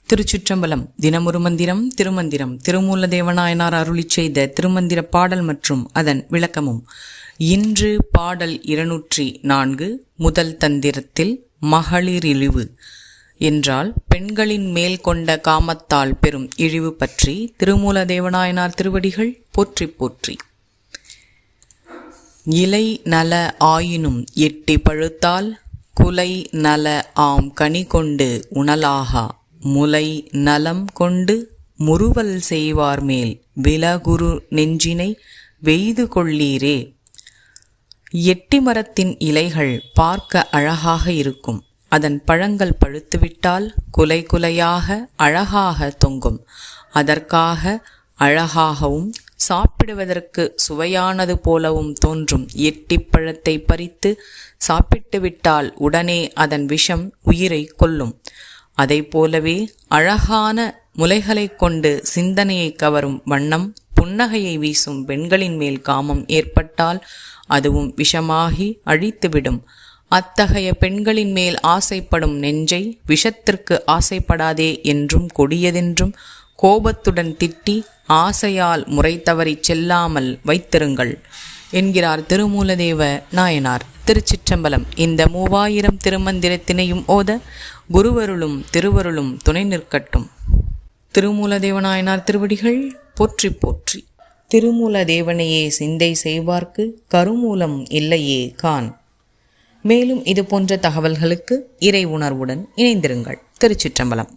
திருச்சிற்றம்பலம். தினமொரு மந்திரம் திருமந்திரம். திருமூல தேவநாயனார் அருளிச் செய்த திருமந்திர பாடல் மற்றும் அதன் விளக்கமும். இன்று பாடல் 204. முதல் தந்திரத்தில் மகளிர் இழிவு என்றால் பெண்களின் மேல் கொண்ட காமத்தால் பெறும் இழிவு பற்றி திருமூல தேவநாயனார் திருவடிகள் போற்றி போற்றி. இலை நல ஆயினும் எட்டி பழுத்தால் குலை நல ஆம் கனி கொண்டு உணலாகா முலை நலம் கொண்டு முறுவல் செய்வார் மேல் விலகுரு நெஞ்சினை வெய்து கொள்ளீரே. எட்டி மரத்தின் இலைகள் பார்க்க அழகாக இருக்கும். அதன் பழங்கள் பழுத்துவிட்டால் குலை குலையாக அழகாக தொங்கும். அதற்காக அழகாகவும் சாப்பிடுவதற்கு சுவையானது போலவும் தோன்றும் எட்டிப் பழத்தை பறித்து சாப்பிட்டு விட்டால் உடனே அதன் விஷம் உயிரை கொல்லும். அதை போலவே அழகான முலைகளை கொண்டு சிந்தனையை கவரும் வண்ணம் புன்னகையை வீசும் பெண்களின் மேல் காமம் ஏற்பட்டால் அதுவும் விஷமாகி அழித்துவிடும். அத்தகைய பெண்களின் மேல் ஆசைப்படும் நெஞ்சை விஷத்திற்கு ஆசைப்படாதே என்றும் கொடியதென்றும் கோபத்துடன் திட்டி ஆசையால் முறை தவறிச் செல்லாமல் வைத்திருங்கள் என்கிறார் திருமூலதேவ நாயனார். திருச்சிற்றம்பலம். இந்த 3000 திருமந்திரத்தினையும் ஓத குருவருளும் திருவருளும் துணை நிற்கட்டும். திருமூலதேவநாயனார் திருவடிகள் போற்றி போற்றி. திருமூல தேவனையே சிந்தை செய்வார்க்கு கருமூலம் இல்லையே கான். மேலும் இது போன்ற தகவல்களுக்கு இறை உணர்வுடன் இணைந்திருங்கள். திருச்சிற்றம்பலம்.